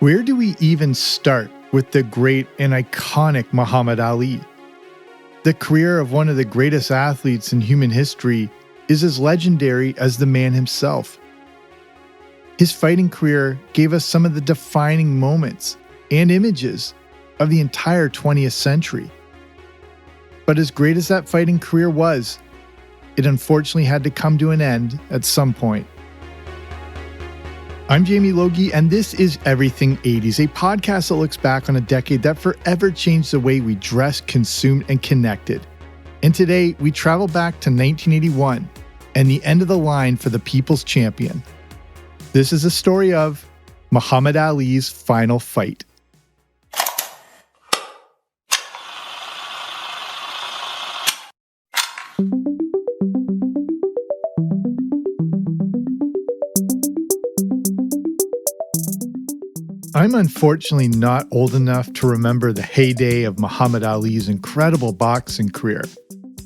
Where do we even start with the great and iconic Muhammad Ali? The career of one of the greatest athletes in human history is as legendary as the man himself. His fighting career gave us some of the defining moments and images of the entire 20th century. But as great as that fighting career was, it unfortunately had to come to an end at some point. I'm Jamie Logie, and this is Everything 80s, a podcast that looks back on a decade that forever changed the way we dressed, consumed, and connected. And today, we travel back to 1981 and the end of the line for the People's Champion. This is a story of Muhammad Ali's final fight. I'm unfortunately not old enough to remember the heyday of Muhammad Ali's incredible boxing career,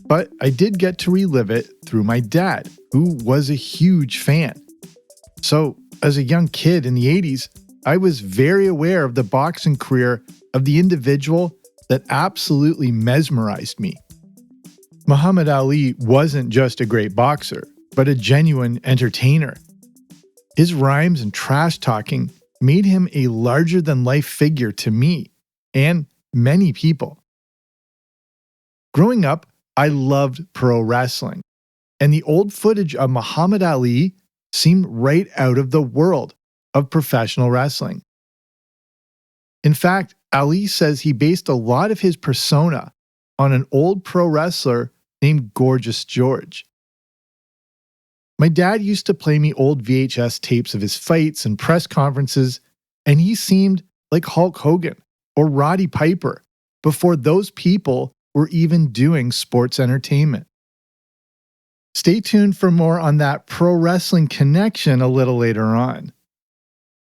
but I did get to relive it through my dad, who was a huge fan. So, as a young kid in the 80s, I was very aware of the boxing career of the individual that absolutely mesmerized me. Muhammad Ali wasn't just a great boxer, but a genuine entertainer. His rhymes and trash talking made him a larger-than-life figure to me and many people. Growing up, I loved pro wrestling, and the old footage of Muhammad Ali seemed right out of the world of professional wrestling. In fact, Ali says he based a lot of his persona on an old pro wrestler named Gorgeous George. My dad used to play me old VHS tapes of his fights and press conferences, and he seemed like Hulk Hogan or Roddy Piper before those people were even doing sports entertainment. Stay tuned for more on that pro wrestling connection a little later on.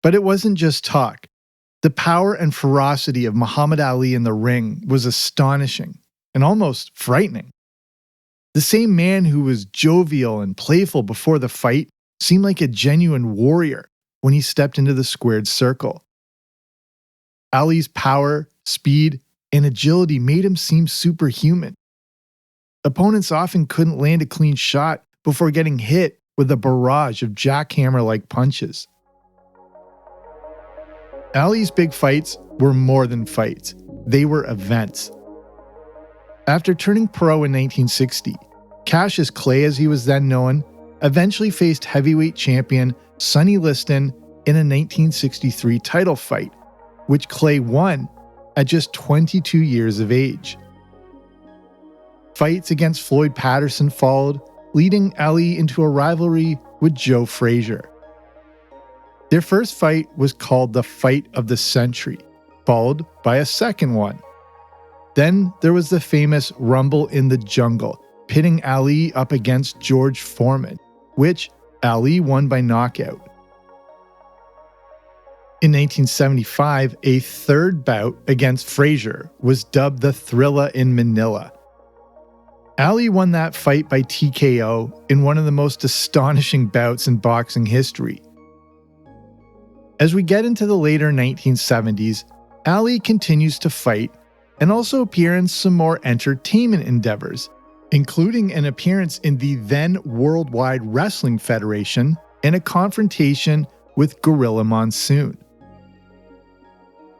But it wasn't just talk. The power and ferocity of Muhammad Ali in the ring was astonishing and almost frightening. The same man who was jovial and playful before the fight seemed like a genuine warrior when he stepped into the squared circle. Ali's power, speed, and agility made him seem superhuman. Opponents often couldn't land a clean shot before getting hit with a barrage of jackhammer-like punches. Ali's big fights were more than fights. They were events. After turning pro in 1960, Cassius Clay, as he was then known, eventually faced heavyweight champion Sonny Liston in a 1963 title fight, which Clay won at just 22 years of age. Fights against Floyd Patterson followed, leading Ali into a rivalry with Joe Frazier. Their first fight was called the Fight of the Century, followed by a second one. Then there was the famous Rumble in the Jungle, pitting Ali up against George Foreman, which Ali won by knockout. In 1975, a third bout against Frazier was dubbed the Thrilla in Manila. Ali won that fight by TKO in one of the most astonishing bouts in boxing history. As we get into the later 1970s, Ali continues to fight and also appear in some more entertainment endeavors, including an appearance in the then Worldwide Wrestling Federation and a confrontation with Gorilla Monsoon.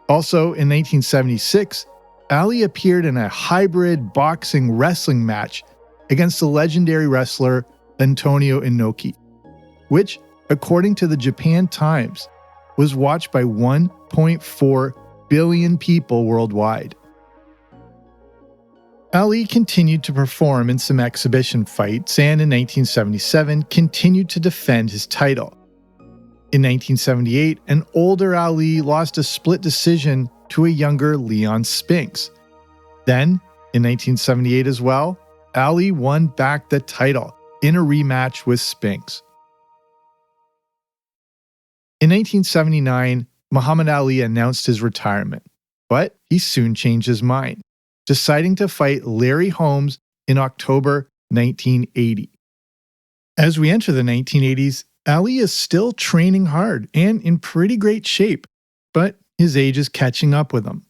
Also, in 1976, Ali appeared in a hybrid boxing-wrestling match against the legendary wrestler Antonio Inoki, which, according to the Japan Times, was watched by 1.4 billion people worldwide. Ali continued to perform in some exhibition fights and in 1977 continued to defend his title. In 1978, an older Ali lost a split decision to a younger Leon Spinks. Then, in 1978 as well, Ali won back the title in a rematch with Spinks. In 1979, Muhammad Ali announced his retirement, but he soon changed his mind, deciding to fight Larry Holmes in October 1980. As we enter the 1980s, Ali is still training hard and in pretty great shape, but his age is catching up with him.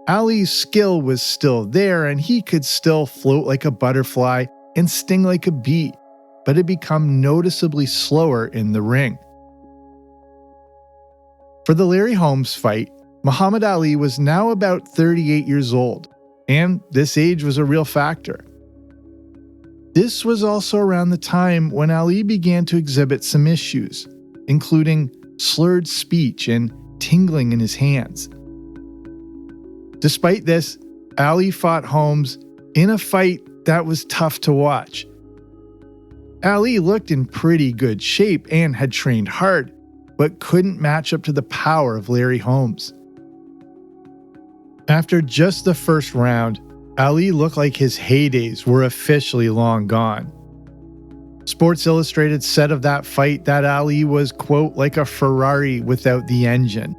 Ali's skill was still there and he could still float like a butterfly and sting like a bee, but had become noticeably slower in the ring. For the Larry Holmes fight, Muhammad Ali was now about 38 years old, and this age was a real factor. This was also around the time when Ali began to exhibit some issues, including slurred speech and tingling in his hands. Despite this, Ali fought Holmes in a fight that was tough to watch. Ali looked in pretty good shape and had trained hard, but couldn't match up to the power of Larry Holmes. After just the first round, Ali looked like his heydays were officially long gone. Sports Illustrated said of that fight that Ali was, quote, like a Ferrari without the engine.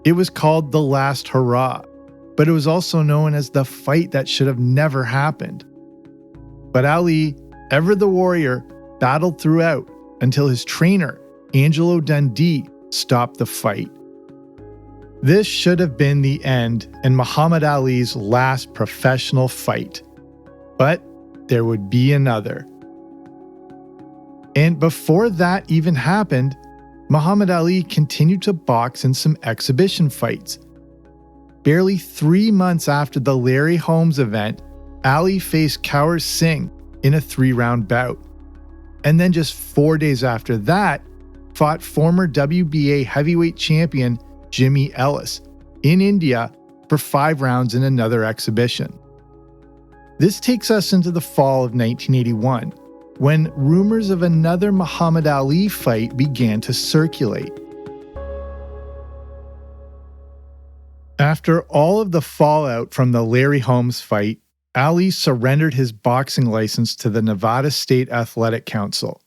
It was called the last hurrah, but it was also known as the fight that should have never happened. But Ali, ever the warrior, battled throughout until his trainer, Angelo Dundee, stopped the fight. This should have been the end and Muhammad Ali's last professional fight. But there would be another. And before that even happened, Muhammad Ali continued to box in some exhibition fights. Barely 3 months after the Larry Holmes event, Ali faced Kaur Singh in a 3-round bout. And then just 4 days after that, fought former WBA heavyweight champion Jimmy Ellis in India for 5 rounds in another exhibition. This takes us into the fall of 1981, when rumors of another Muhammad Ali fight began to circulate. After all of the fallout from the Larry Holmes fight, Ali surrendered his boxing license to the Nevada State Athletic Council.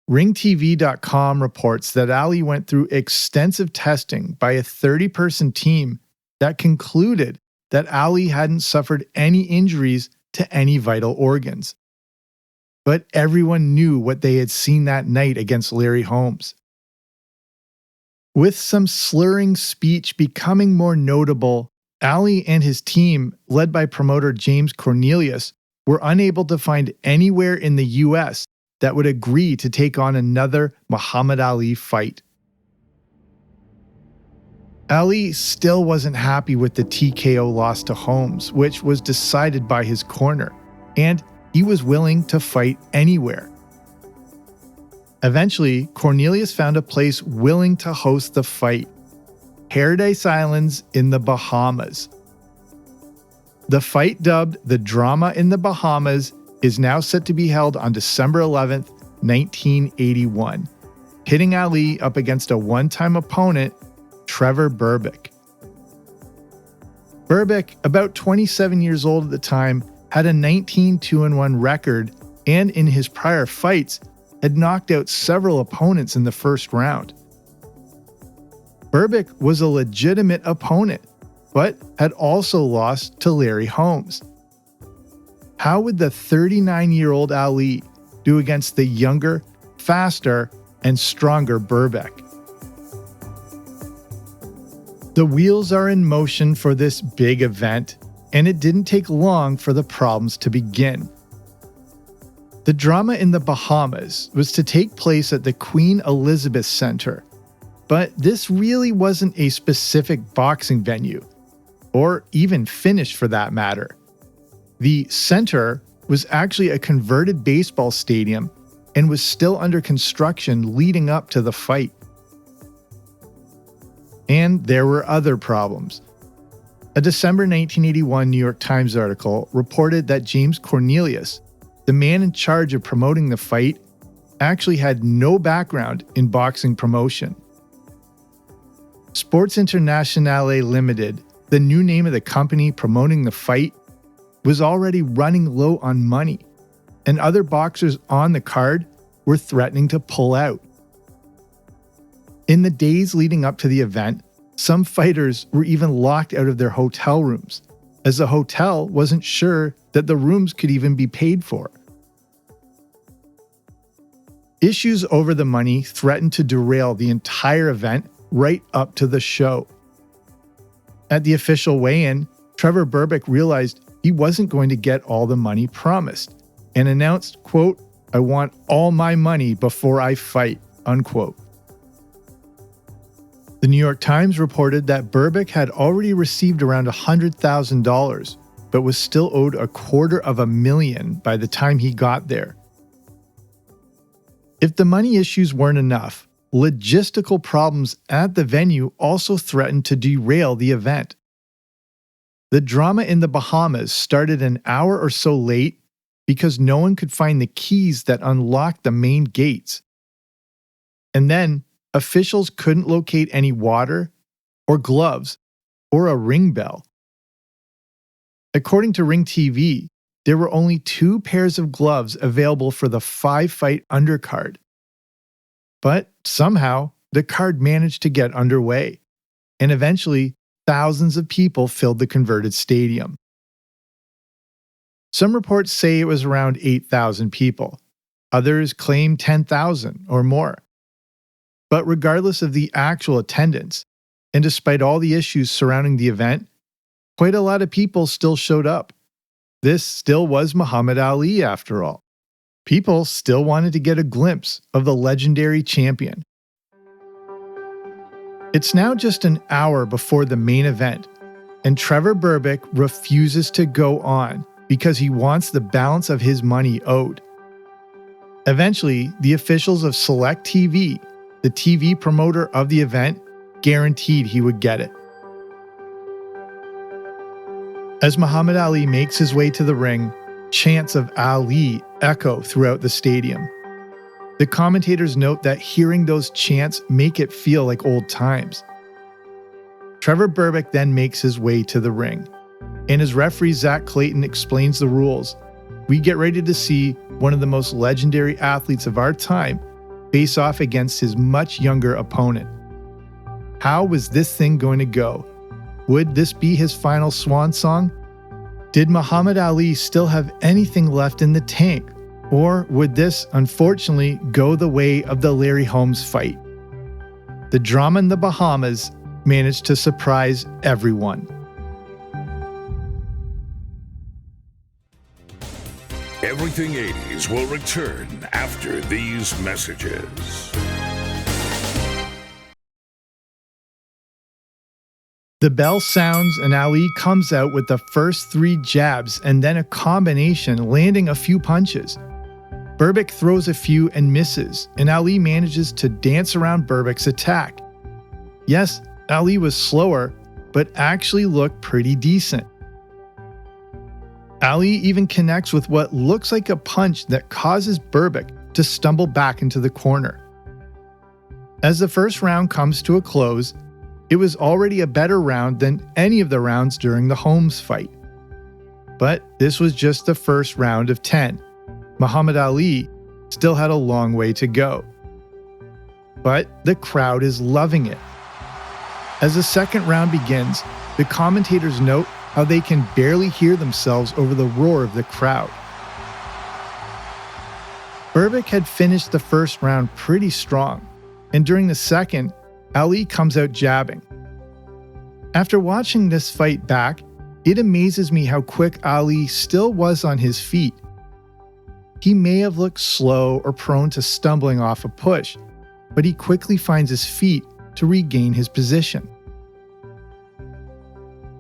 RingTV.com reports that Ali went through extensive testing by a 30-person team that concluded that Ali hadn't suffered any injuries to any vital organs. But everyone knew what they had seen that night against Larry Holmes. With some slurring speech becoming more notable, Ali and his team, led by promoter James Cornelius, were unable to find anywhere in the US that would agree to take on another Muhammad Ali fight. Ali still wasn't happy with the TKO loss to Holmes, which was decided by his corner, and he was willing to fight anywhere. Eventually, Cornelius found a place willing to host the fight: Paradise Islands in the Bahamas. The fight, dubbed The Drama in the Bahamas, is now set to be held on December 11th, 1981, pitting Ali up against a one-time opponent, Trevor Berbick. Berbick, about 27 years old at the time, had a 19-2-1 record and in his prior fights had knocked out several opponents in the first round. Berbick was a legitimate opponent, but had also lost to Larry Holmes. How would the 39-year-old Ali do against the younger, faster, and stronger Berbick? The wheels are in motion for this big event, and it didn't take long for the problems to begin. The drama in the Bahamas was to take place at the Queen Elizabeth Center, but this really wasn't a specific boxing venue, or even finished for that matter. The center was actually a converted baseball stadium and was still under construction leading up to the fight. And there were other problems. A December 1981 New York Times article reported that James Cornelius, the man in charge of promoting the fight, actually had no background in boxing promotion. Sports Internationale Limited, the new name of the company promoting the fight, was already running low on money, and other boxers on the card were threatening to pull out. In the days leading up to the event, some fighters were even locked out of their hotel rooms, as the hotel wasn't sure that the rooms could even be paid for. Issues over the money threatened to derail the entire event right up to the show. At the official weigh-in, Trevor Berbick realized he wasn't going to get all the money promised and announced, quote, "I want all my money before I fight," unquote. The New York Times reported that Berbick had already received around $100,000, but was still owed $250,000 by the time he got there. If the money issues weren't enough, logistical problems at the venue also threatened to derail the event. The drama in the Bahamas started an hour or so late because no one could find the keys that unlocked the main gates. And then, officials couldn't locate any water, or gloves, or a ring bell. According to Ring TV, there were only 2 pairs of gloves available for the 5-fight undercard. But somehow, the card managed to get underway, and eventually, thousands of people filled the converted stadium. Some reports say it was around 8,000 people. Others claim 10,000 or more. But regardless of the actual attendance, and despite all the issues surrounding the event, quite a lot of people still showed up. This still was Muhammad Ali after all. People still wanted to get a glimpse of the legendary champion. It's now just an hour before the main event, and Trevor Berbick refuses to go on because he wants the balance of his money owed. Eventually, the officials of Select TV, the TV promoter of the event, guaranteed he would get it. As Muhammad Ali makes his way to the ring, chants of Ali echo throughout the stadium. The commentators note that hearing those chants make it feel like old times. Trevor Berbick then makes his way to the ring, and as referee Zach Clayton explains the rules, we get ready to see one of the most legendary athletes of our time face off against his much younger opponent. How was this thing going to go? Would this be his final swan song? Did Muhammad Ali still have anything left in the tank? Or would this, unfortunately, go the way of the Larry Holmes fight? The drama in the Bahamas managed to surprise everyone. Everything 80s will return after these messages. The bell sounds and Ali comes out with the first 3 jabs and then a combination, landing a few punches. Berbick throws a few and misses, and Ali manages to dance around Berbick's attack. Yes, Ali was slower, but actually looked pretty decent. Ali even connects with what looks like a punch that causes Berbick to stumble back into the corner. As the first round comes to a close, it was already a better round than any of the rounds during the Holmes fight. But this was just the first round of 10. Muhammad Ali still had a long way to go. But the crowd is loving it. As the second round begins, the commentators note how they can barely hear themselves over the roar of the crowd. Berbick had finished the first round pretty strong, and during the second, Ali comes out jabbing. After watching this fight back, it amazes me how quick Ali still was on his feet. He may have looked slow or prone to stumbling off a push, but he quickly finds his feet to regain his position.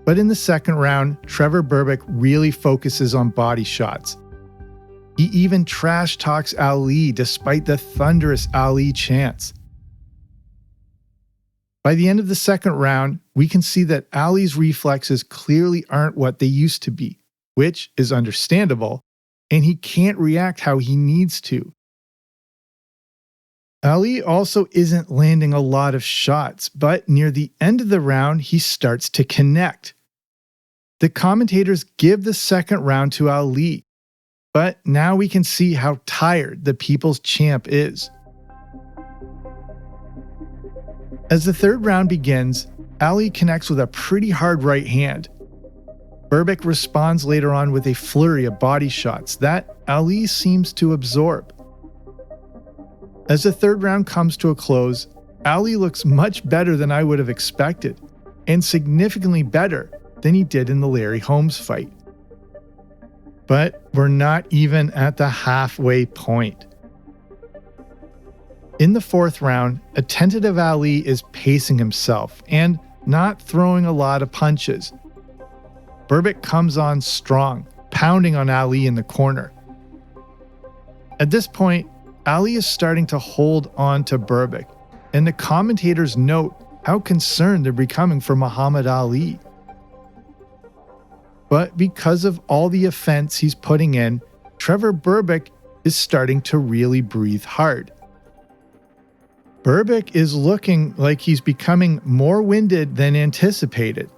But in the second round, Trevor Berbick really focuses on body shots. He even trash talks Ali despite the thunderous Ali chants. By the end of the second round, we can see that Ali's reflexes clearly aren't what they used to be, which is understandable, and he can't react how he needs to. Ali also isn't landing a lot of shots, but near the end of the round, he starts to connect. The commentators give the second round to Ali, but now we can see how tired the people's champ is. As the third round begins, Ali connects with a pretty hard right hand. Berbick responds later on with a flurry of body shots that Ali seems to absorb. As the third round comes to a close, Ali looks much better than I would have expected, and significantly better than he did in the Larry Holmes fight. But we're not even at the halfway point. In the fourth round, a tentative Ali is pacing himself and not throwing a lot of punches. Berbick comes on strong, pounding on Ali in the corner. At this point, Ali is starting to hold on to Berbick, and the commentators note how concerned they're becoming for Muhammad Ali. But because of all the offense he's putting in, Trevor Berbick is starting to really breathe hard. Berbick is looking like he's becoming more winded than anticipated.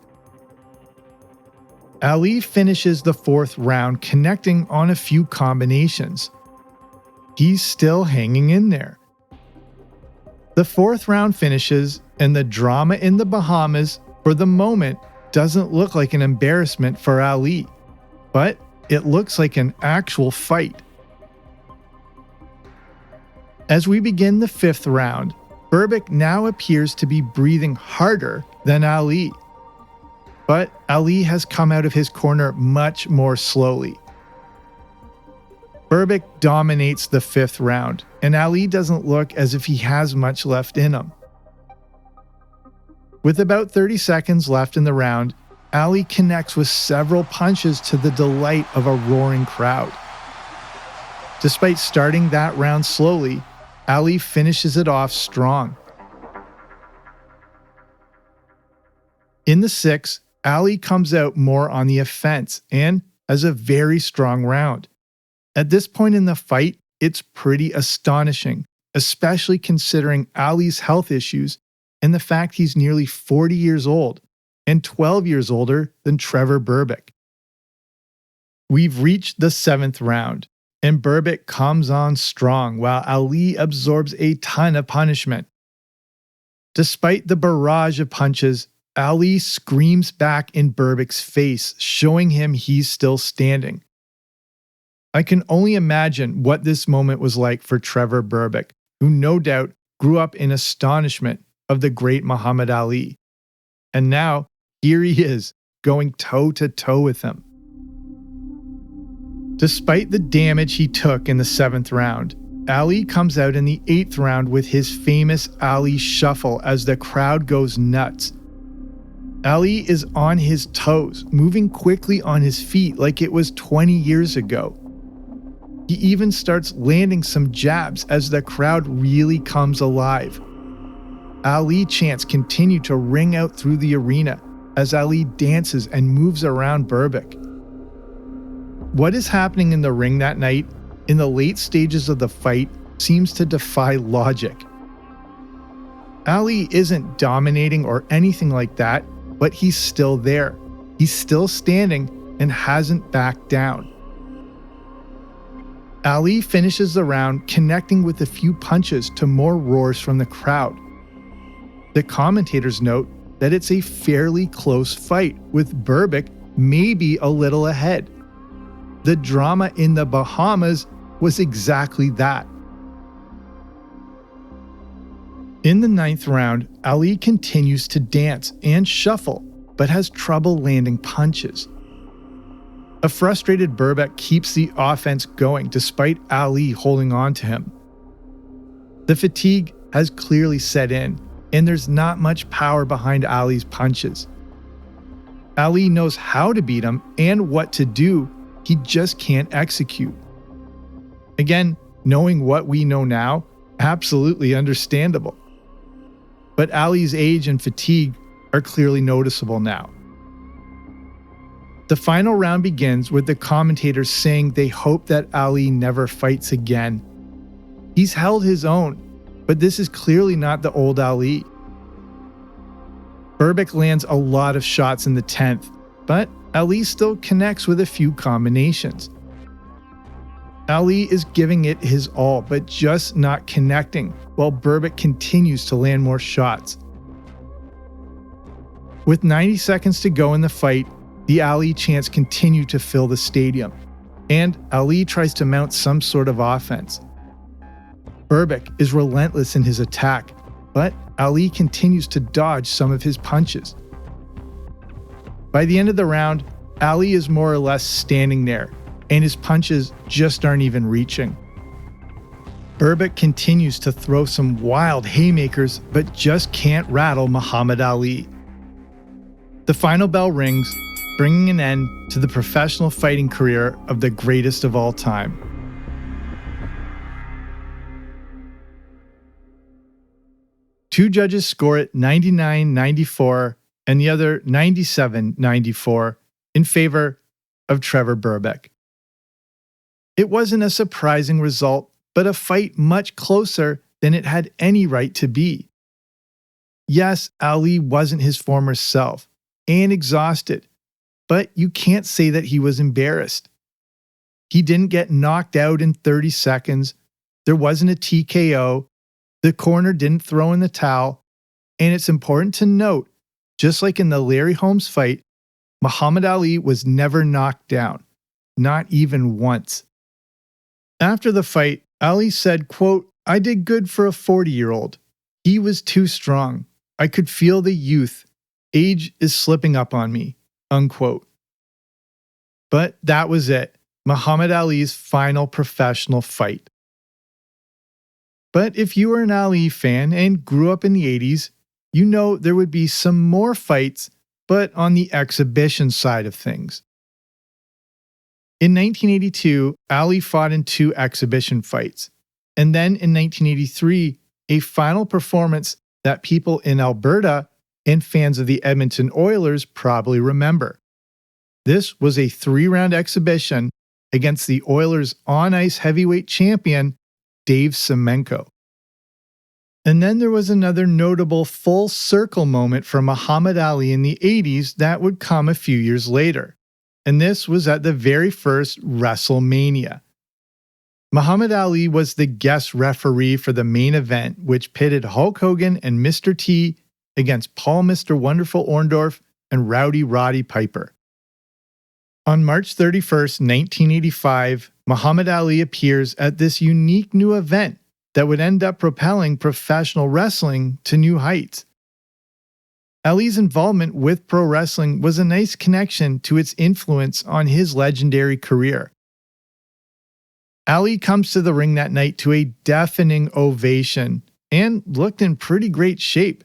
Ali finishes the fourth round connecting on a few combinations. He's still hanging in there. The fourth round finishes, and the drama in the Bahamas, for the moment, doesn't look like an embarrassment for Ali, but it looks like an actual fight. As we begin the fifth round, Berbick now appears to be breathing harder than Ali. But Ali has come out of his corner much more slowly. Berbick dominates the fifth round, and Ali doesn't look as if he has much left in him. With about 30 seconds left in the round, Ali connects with several punches to the delight of a roaring crowd. Despite starting that round slowly, Ali finishes it off strong. In the sixth, Ali comes out more on the offense and has a very strong round. At this point in the fight, it's pretty astonishing, especially considering Ali's health issues and the fact he's nearly 40 years old and 12 years older than Trevor Berbick. We've reached the seventh round, and Berbick comes on strong while Ali absorbs a ton of punishment. Despite the barrage of punches, Ali screams back in Berbick's face, showing him he's still standing. I can only imagine what this moment was like for Trevor Berbick, who no doubt grew up in astonishment of the great Muhammad Ali. And now, here he is, going toe-to-toe with him. Despite the damage he took in the seventh round, Ali comes out in the eighth round with his famous Ali shuffle as the crowd goes nuts. Ali is on his toes, moving quickly on his feet like it was 20 years ago. He even starts landing some jabs as the crowd really comes alive. Ali chants continue to ring out through the arena as Ali dances and moves around Berbick. What is happening in the ring that night, in the late stages of the fight, seems to defy logic. Ali isn't dominating or anything like that, but he's still there. He's still standing and hasn't backed down. Ali finishes the round connecting with a few punches to more roars from the crowd. The commentators note that it's a fairly close fight, with Berbick maybe a little ahead. The drama in the Bahamas was exactly that. In the ninth round, Ali continues to dance and shuffle, but has trouble landing punches. A frustrated Berbick keeps the offense going despite Ali holding on to him. The fatigue has clearly set in, and there's not much power behind Ali's punches. Ali knows how to beat him and what to do, he just can't execute. Again, knowing what we know now, absolutely understandable. But Ali's age and fatigue are clearly noticeable now. The final round begins with the commentators saying they hope that Ali never fights again. He's held his own, but this is clearly not the old Ali. Berbick lands a lot of shots in the 10th, but Ali still connects with a few combinations. Ali is giving it his all, but just not connecting, while Berbick continues to land more shots. With 90 seconds to go in the fight, the Ali chants continue to fill the stadium, and Ali tries to mount some sort of offense. Berbick is relentless in his attack, but Ali continues to dodge some of his punches. By the end of the round, Ali is more or less standing there, and his punches just aren't even reaching. Berbick continues to throw some wild haymakers, but just can't rattle Muhammad Ali. The final bell rings, bringing an end to the professional fighting career of the greatest of all time. Two judges score it 99-94 and the other 97-94 in favor of Trevor Berbick. It wasn't a surprising result, but a fight much closer than it had any right to be. Yes, Ali wasn't his former self and exhausted, but you can't say that he was embarrassed. He didn't get knocked out in 30 seconds, there wasn't a TKO, the corner didn't throw in the towel, and it's important to note, just like in the Larry Holmes fight, Muhammad Ali was never knocked down, not even once. After the fight, Ali said, quote, "I did good for a 40-year-old. He was too strong. I could feel the youth. Age is slipping up on me," unquote. But that was it, Muhammad Ali's final professional fight. But if you were an Ali fan and grew up in the 80s, you know there would be some more fights, but on the exhibition side of things. In 1982, Ali fought in 2 exhibition fights, and then in 1983, a final performance that people in Alberta and fans of the Edmonton Oilers probably remember. This was a 3-round exhibition against the Oilers' on-ice heavyweight champion, Dave Semenko. And then there was another notable full circle moment for Muhammad Ali in the 80s that would come a few years later. And this was at the very first WrestleMania. Muhammad Ali was the guest referee for the main event, which pitted Hulk Hogan and Mr. T against Paul Mr. Wonderful Orndorff and Rowdy Roddy Piper. On March 31st, 1985, Muhammad Ali appears at this unique new event that would end up propelling professional wrestling to new heights. Ali's involvement with pro wrestling was a nice connection to its influence on his legendary career. Ali comes to the ring that night to a deafening ovation and looked in pretty great shape.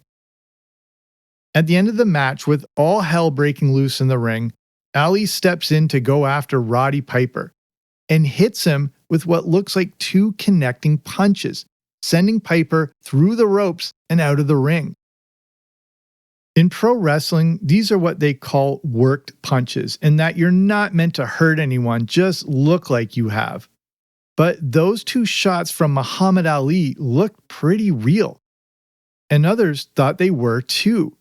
At the end of the match, with all hell breaking loose in the ring, Ali steps in to go after Roddy Piper and hits him with what looks like 2 connecting punches, sending Piper through the ropes and out of the ring. In pro wrestling, these are what they call worked punches, in that you're not meant to hurt anyone, just look like you have. But those 2 shots from Muhammad Ali looked pretty real, and others thought they were too.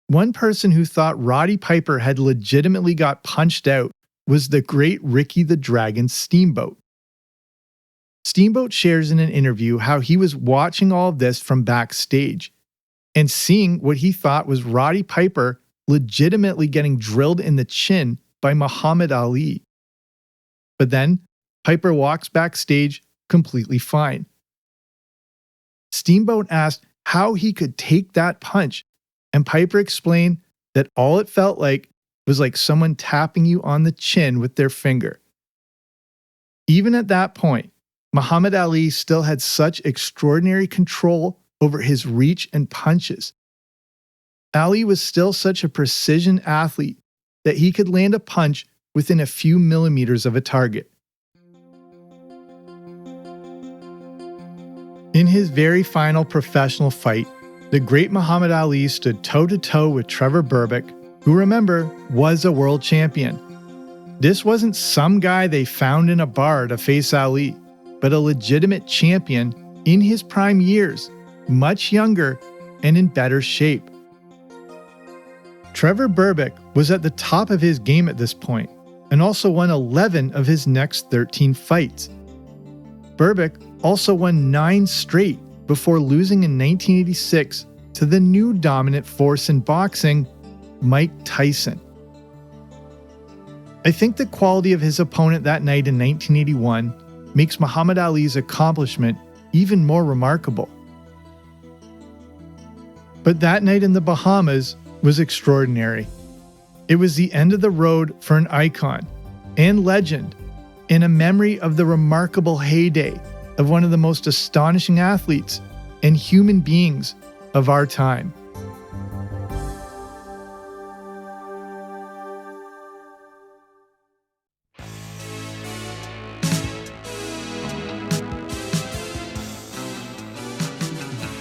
One person who thought Roddy Piper had legitimately got punched out was the great Ricky the Dragon Steamboat. Steamboat shares in an interview how he was watching all of this from backstage and seeing what he thought was Roddy Piper legitimately getting drilled in the chin by Muhammad Ali. But then, Piper walks backstage completely fine. Steamboat asked how he could take that punch, and Piper explained that all it felt like was like someone tapping you on the chin with their finger. Even at that point, Muhammad Ali still had such extraordinary control over his reach and punches. Ali was still such a precision athlete that he could land a punch within a few millimeters of a target. In his very final professional fight, the great Muhammad Ali stood toe-to-toe with Trevor Berbick, who, remember, was a world champion. This wasn't some guy they found in a bar to face Ali, but a legitimate champion in his prime years, much younger and in better shape. Trevor Berbick was at the top of his game at this point, and also won 11 of his next 13 fights. Berbick also won 9 straight before losing in 1986 to the new dominant force in boxing, Mike Tyson. I think the quality of his opponent that night in 1981 makes Muhammad Ali's accomplishment even more remarkable. But that night in the Bahamas was extraordinary. It was the end of the road for an icon and legend, and a memory of the remarkable heyday of one of the most astonishing athletes and human beings of our time.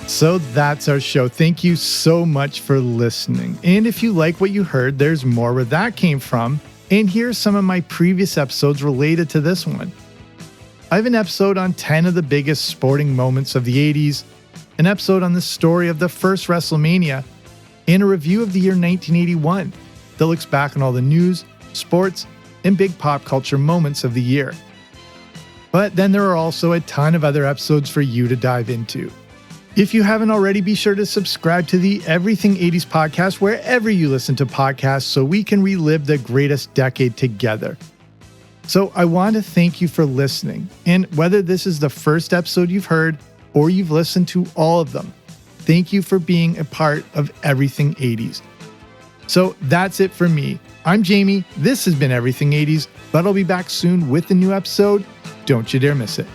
So that's our show. Thank you so much for listening. And if you like what you heard, there's more where that came from. And here's some of my previous episodes related to this one. I have an episode on 10 of the biggest sporting moments of the 80s, an episode on the story of the first WrestleMania, and a review of the year 1981 that looks back on all the news, sports, and big pop culture moments of the year. But then there are also a ton of other episodes for you to dive into. If you haven't already, be sure to subscribe to the Everything 80s podcast wherever you listen to podcasts so we can relive the greatest decade together. So I want to thank you for listening, and whether this is the first episode you've heard or you've listened to all of them, thank you for being a part of Everything 80s. So that's it for me. I'm Jamie, this has been Everything 80s, but I'll be back soon with a new episode. Don't you dare miss it.